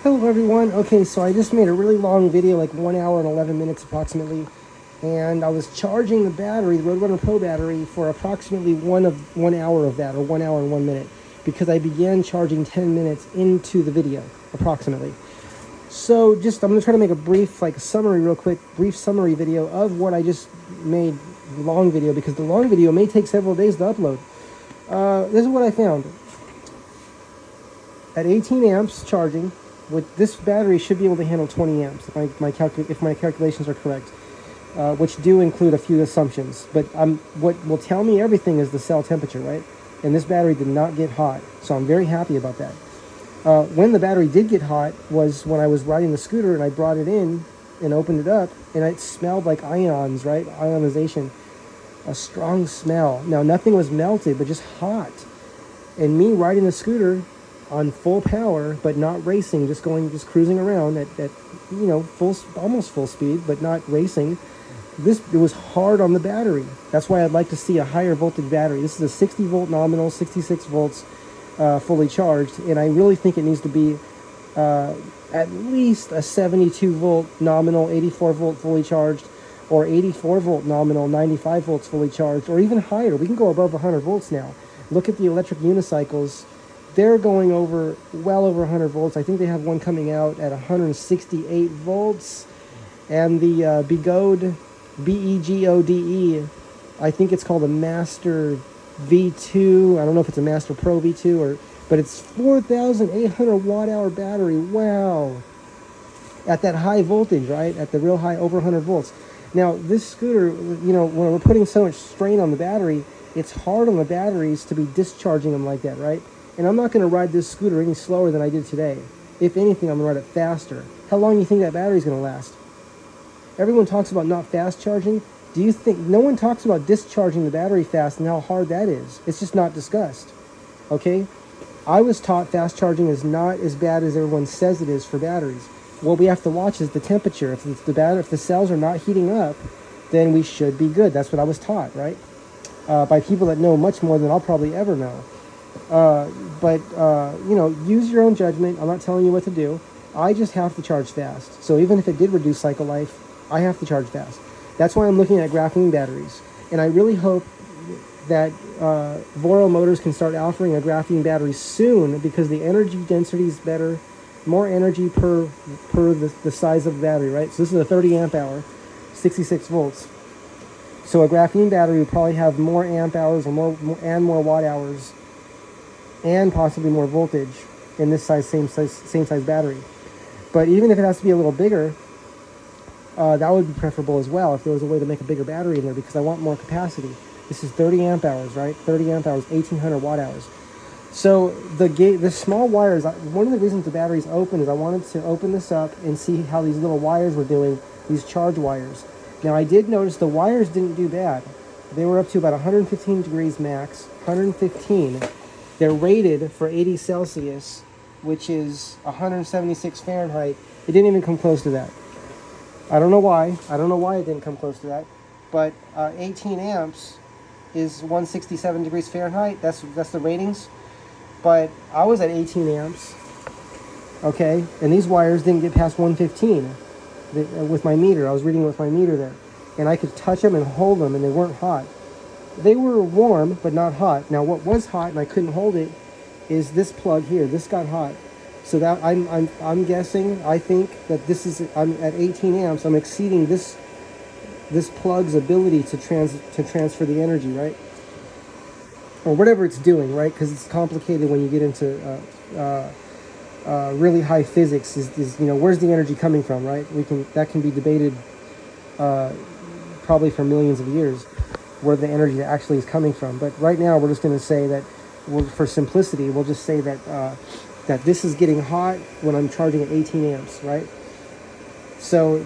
Hello everyone. Okay, so I just made a really long video, like 1 hour and 11 minutes approximately, and I was charging the battery, the Roadrunner Pro battery, for approximately 1 hour of that, or 1 hour and 1 minute, because I began charging 10 minutes into the video, approximately. So I'm gonna try to make a brief, summary real quick, brief summary video of what I just made, long video, because the long video may take several days to upload. This is what I found. At 18 amps charging, with this battery should be able to handle 20 amps if my calculations are correct, which do include a few assumptions. But what will tell me everything is the cell temperature, right? And this battery did not get hot, so I'm very happy about that. When the battery did get hot was when I was riding the scooter and I brought it in and opened it up, and it smelled like ions, right? Ionization, a strong smell. Now nothing was melted, but just hot. And me riding the scooter on full power, but not racing, just cruising around at almost full speed, but not racing. It was hard on the battery. That's why I'd like to see a higher voltage battery. This is a 60 volt nominal, 66 volts fully charged, and I really think it needs to be at least a 72 volt nominal, 84 volt fully charged, or 84 volt nominal, 95 volts fully charged, or even higher. We can go above 100 volts now. Look at the electric unicycles. They're going well over 100 volts. I think they have one coming out at 168 volts. And the Begode, B-E-G-O-D-E, I think it's called a Master V2. I don't know if it's a Master Pro V2, but it's 4,800 watt hour battery. Wow. At that high voltage, right? At the real high, over 100 volts. Now, this scooter, when we're putting so much strain on the battery, it's hard on the batteries to be discharging them like that, right? And I'm not going to ride this scooter any slower than I did today. If anything, I'm going to ride it faster. How long do you think that battery's going to last? Everyone talks about not fast charging. Do you think no one talks about discharging the battery fast and how hard that is? It's just not discussed. Okay? I was taught fast charging is not as bad as everyone says it is for batteries. What we have to watch is the temperature. If the cells are not heating up, then we should be good. That's what I was taught, right? By people that know much more than I'll probably ever know. Use your own judgment. I'm not telling you what to do. I just have to charge fast. So even if it did reduce cycle life, I have to charge fast. That's why I'm looking at graphene batteries. And I really hope that Voro Motors can start offering a graphene battery soon, because the energy density is better, more energy per the size of the battery, right? So this is a 30 amp hour, 66 volts. So a graphene battery would probably have more amp hours or more watt hours, and possibly more voltage in this same size battery. But even if it has to be a little bigger, that would be preferable as well, if there was a way to make a bigger battery in there, because I want more capacity. This is 30 amp hours, right? 30 amp hours, 1,800 watt hours. So the small wires, one of the reasons the battery's open is I wanted to open this up and see how these little wires were doing, these charge wires. Now I did notice the wires didn't do bad. They were up to about 115 degrees max, 115. They're rated for 80 Celsius, which is 176 Fahrenheit. It didn't even come close to that. I don't know why. I don't know why it didn't come close to that. But 18 amps is 167 degrees Fahrenheit. That's the ratings. But I was at 18 amps, okay? And these wires didn't get past 115 with my meter. I was reading with my meter there. And I could touch them and hold them, and they weren't hot. They were warm, but not hot. Now, what was hot, and I couldn't hold it, is this plug here. This got hot. So that I'm guessing, I think that I'm at 18 amps. I'm exceeding this plug's ability to transfer the energy, right? Or whatever it's doing, right? Because it's complicated when you get into really high physics. Is where's the energy coming from, right? That can be debated probably for millions of years, where the energy actually is coming from. But right now, we're just going to say that, for simplicity, we'll just say that that this is getting hot when I'm charging at 18 amps, right? So,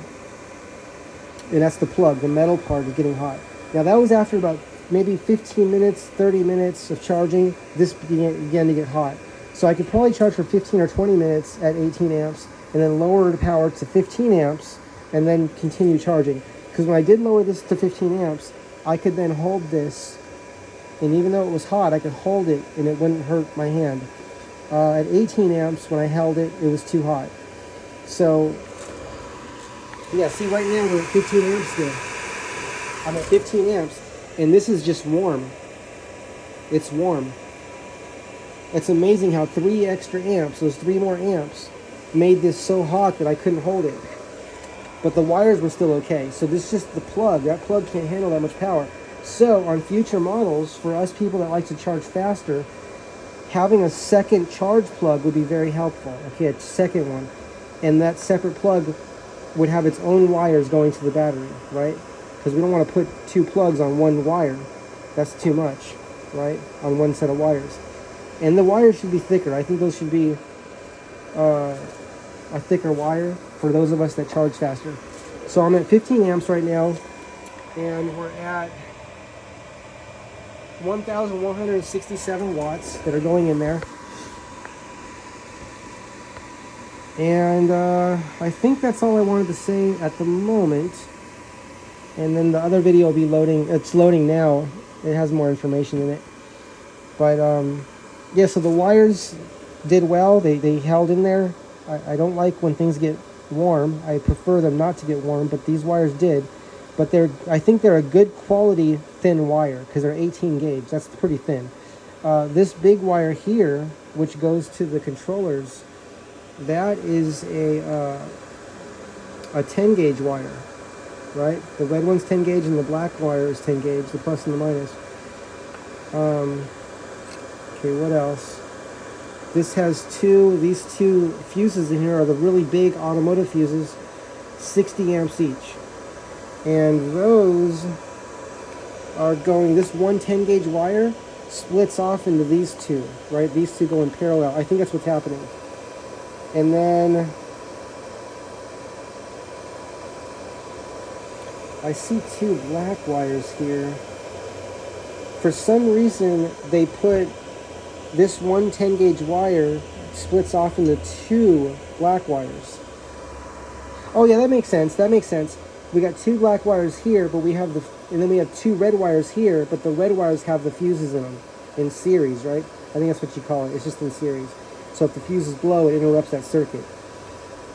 and that's the plug. The metal part is getting hot. Now, that was after about maybe 15 minutes, 30 minutes of charging. This began to get hot. So I could probably charge for 15 or 20 minutes at 18 amps, and then lower the power to 15 amps, and then continue charging. Because when I did lower this to 15 amps, I could then hold this, and even though it was hot, I could hold it and it wouldn't hurt my hand. At 18 amps, when I held it, it was too hot. So, yeah, see right now we're at 15 amps still. I'm at 15 amps, and this is just warm. It's warm. It's amazing how 3 extra amps, those 3 more amps, made this so hot that I couldn't hold it. But the wires were still okay. So this is just the plug. That plug can't handle that much power. So on future models, for us people that like to charge faster, having a second charge plug would be very helpful. Okay, a second one. And that separate plug would have its own wires going to the battery, right? Because we don't want to put 2 plugs on one wire. That's too much, right? On one set of wires. And the wires should be thicker. I think those should be a thicker wire for those of us that charge faster. So I'm at 15 amps right now, and we're at 1,167 watts that are going in there. And I think that's all I wanted to say at the moment. And then the other video will be loading. It's loading now. It has more information in it. But yeah, so the wires did well. They held in there. I don't like when things get warm. I prefer them not to get warm, but these wires did. But I think they're a good quality thin wire because they're 18 gauge. That's pretty thin. This big wire here, which goes to the controllers, that is a 10 gauge wire, right? The red one's 10 gauge and the black wire is 10 gauge, the plus and the minus. Okay, what else? This has these 2 fuses in here are the really big automotive fuses, 60 amps each. And those are going, this one 10 gauge wire splits off into these 2, right? These 2 go in parallel. I think that's what's happening. And then I see 2 black wires here. For some reason, they put this one 10 gauge wire splits off into 2 black wires. Oh yeah, that makes sense. That makes sense. We got 2 black wires here, but and then we have 2 red wires here, but the red wires have the fuses in them in series, right? I think that's what you call it. It's just in series. So if the fuses blow, it interrupts that circuit.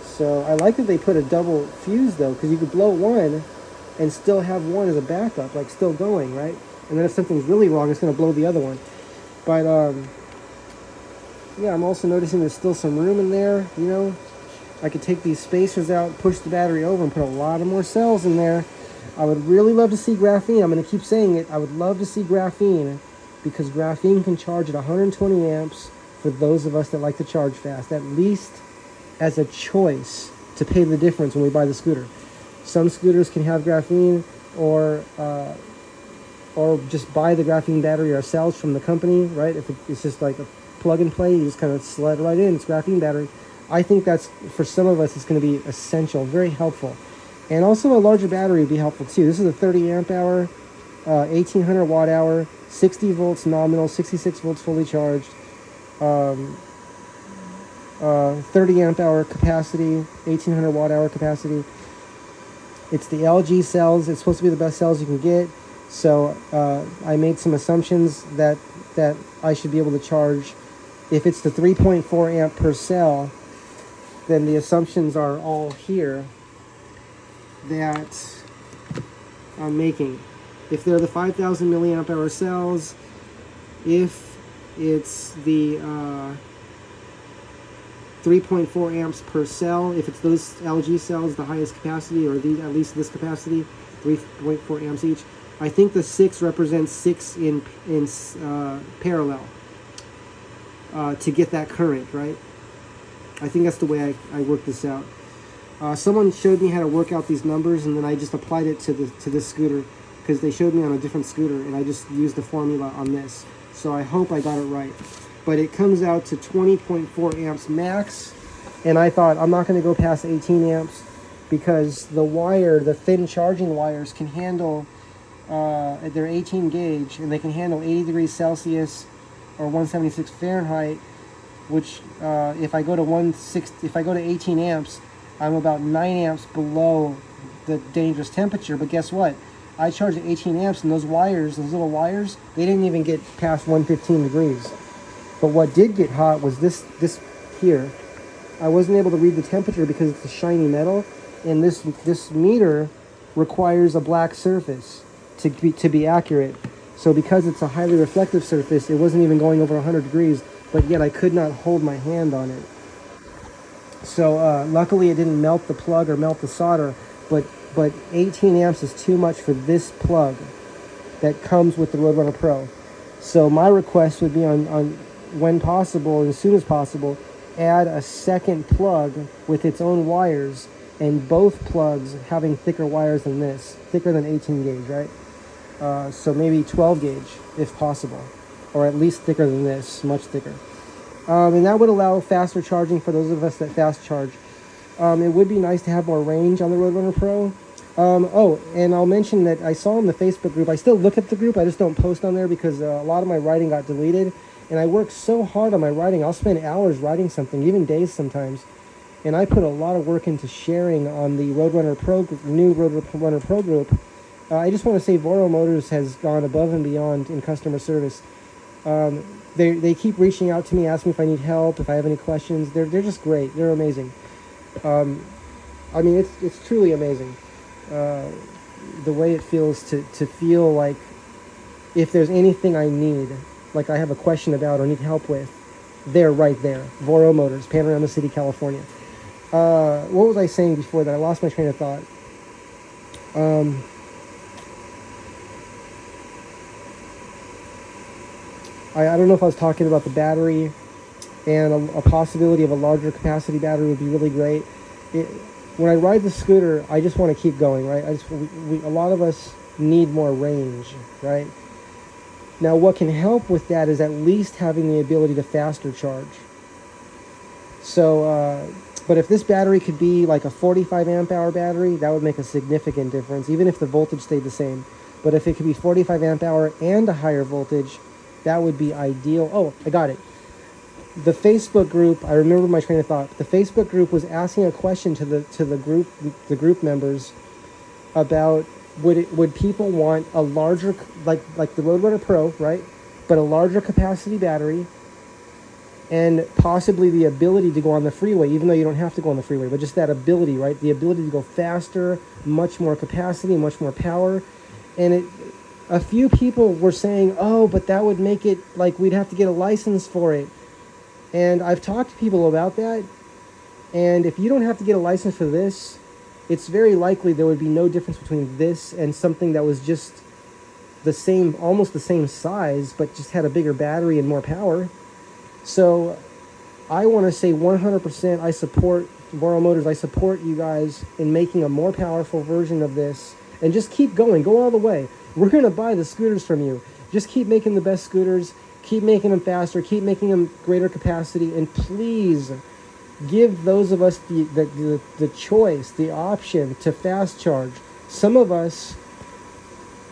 So I like that they put a double fuse though, because you could blow one and still have one as a backup, like still going, right? And then if something's really wrong, it's going to blow the other one. But yeah, I'm also noticing there's still some room in there, you know. I could take these spacers out, push the battery over, and put a lot of more cells in there. I would really love to see graphene. I'm going to keep saying it. I would love to see graphene, because graphene can charge at 120 amps for those of us that like to charge fast, at least as a choice to pay the difference when we buy the scooter. Some scooters can have graphene, or just buy the graphene battery ourselves from the company, right? If it's just like a plug and play, you just kind of slide right in, it's graphene battery. I think that's, for some of us, it's going to be essential, very helpful. And also a larger battery would be helpful too. This is a 30 amp hour, 1800 watt hour, 60 volts nominal, 66 volts fully charged, 30 amp hour capacity, 1800 watt hour capacity. It's the LG cells. It's supposed to be the best cells you can get. So I made some assumptions that I should be able to charge. If it's the 3.4 amp per cell, then the assumptions are all here that I'm making. If they're the 5,000 milliamp hour cells, if it's the 3.4 amps per cell, if it's those LG cells, the highest capacity, or at least this capacity, 3.4 amps each, I think the 6 represents 6 in parallel to get that current, right? I think that's the way I worked this out. Someone showed me how to work out these numbers, and then I just applied it to this scooter, because they showed me on a different scooter, and I just used the formula on this. So I hope I got it right. But it comes out to 20.4 amps max, and I thought I'm not going to go past 18 amps because the thin charging wires can handle, they're 18 gauge, and they can handle 80 degrees Celsius or 176 Fahrenheit, which if I go to 18 amps, I'm about 9 amps below the dangerous temperature. But guess what? I charged at 18 amps, and those little wires, they didn't even get past 115 degrees. But what did get hot was this here. I wasn't able to read the temperature because it's a shiny metal, and this meter requires a black surface to be accurate. So because it's a highly reflective surface, it wasn't even going over 100 degrees, but yet I could not hold my hand on it. So luckily it didn't melt the plug or melt the solder, but 18 amps is too much for this plug that comes with the Roadrunner Pro. So my request would be on when possible, and as soon as possible, add a second plug with its own wires, and both plugs having thicker wires than this, thicker than 18 gauge, right? So maybe 12 gauge if possible, or at least thicker than this, much thicker. And that would allow faster charging for those of us that fast charge. It would be nice to have more range on the Roadrunner Pro. Oh, and I'll mention that I saw in the Facebook group, I still look at the group, I just don't post on there because a lot of my writing got deleted. And I work so hard on my writing, I'll spend hours writing something, even days sometimes. And I put a lot of work into sharing on the Roadrunner Pro, new Roadrunner Pro group. I just want to say Voro Motors has gone above and beyond in customer service. They keep reaching out to me, asking if I need help, if I have any questions. They're just great. They're amazing. I mean, it's truly amazing. The way it feels to feel like if there's anything I need, like I have a question about or need help with, they're right there. Voro Motors, Panorama City, California. What was I saying before that? I lost my train of thought. I don't know if I was talking about the battery, and a possibility of a larger capacity battery would be really great. When I ride the scooter, I just want to keep going, right? A lot of us need more range, right? Now, what can help with that is at least having the ability to faster charge. So, but if this battery could be like a 45 amp hour battery, that would make a significant difference, even if the voltage stayed the same. But if it could be 45 amp hour and a higher voltage, that would be ideal. Oh, I got it. The Facebook group, I remember my train of thought. The Facebook group was asking a question to the group members about would people want a larger, like the Roadrunner Pro, right? But a larger capacity battery, and possibly the ability to go on the freeway, even though you don't have to go on the freeway, but just that ability, right? The ability to go faster, much more capacity, much more power. And a few people were saying, oh, but that would make it like we'd have to get a license for it. And I've talked to people about that, and if you don't have to get a license for this, it's very likely there would be no difference between this and something that was just the same, almost the same size, but just had a bigger battery and more power. So I want to say 100% I support Voro Motors. I support you guys in making a more powerful version of this, and just keep going. Go all the way. We're going to buy the scooters from you. Just keep making the best scooters. Keep making them faster, keep making them greater capacity, and please give those of us the choice, the option to fast charge. Some of us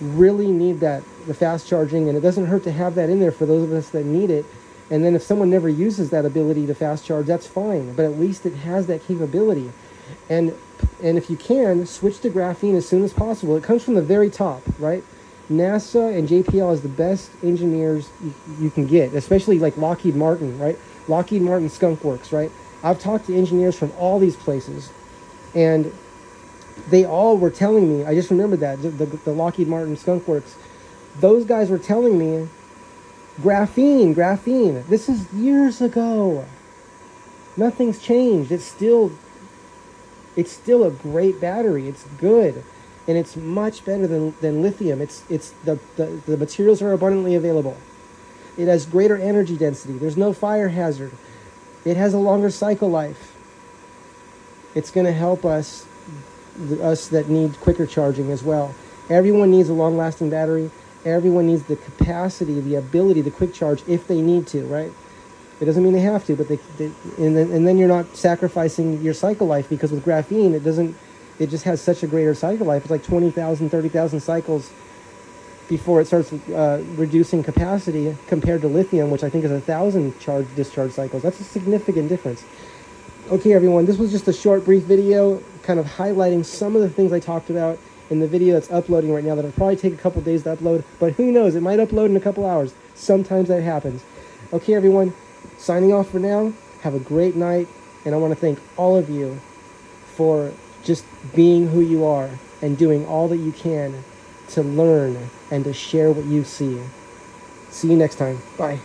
really need the fast charging, and it doesn't hurt to have that in there for those of us that need it. And then if someone never uses that ability to fast charge, that's fine, but at least it has that capability. And if you can, switch to graphene as soon as possible. It comes from the very top, right? NASA and JPL is the best engineers you can get, especially like Lockheed Martin, right? Lockheed Martin Skunk Works, right? I've talked to engineers from all these places, and they all were telling me, I just remembered that, the Lockheed Martin Skunk Works, those guys were telling me, graphene, this is years ago. Nothing's changed. It's still a great battery. It's good. And it's much better than lithium. The materials are abundantly available. It has greater energy density. There's no fire hazard. It has a longer cycle life. It's going to help us that need quicker charging as well. Everyone needs a long-lasting battery. Everyone needs the capacity, the ability to quick charge if they need to, right? It doesn't mean they have to, but and then you're not sacrificing your cycle life, because with graphene, it just has such a greater cycle life. It's like 20,000, 30,000 cycles before it starts reducing capacity compared to lithium, which I think is 1,000 discharge cycles. That's a significant difference. Okay, everyone, this was just a short, brief video kind of highlighting some of the things I talked about in the video that's uploading right now. That'll probably take a couple days to upload, but who knows? It might upload in a couple hours. Sometimes that happens. Okay, everyone, signing off for now. Have a great night. And I want to thank all of you for just being who you are and doing all that you can to learn and to share what you see. See you next time. Bye.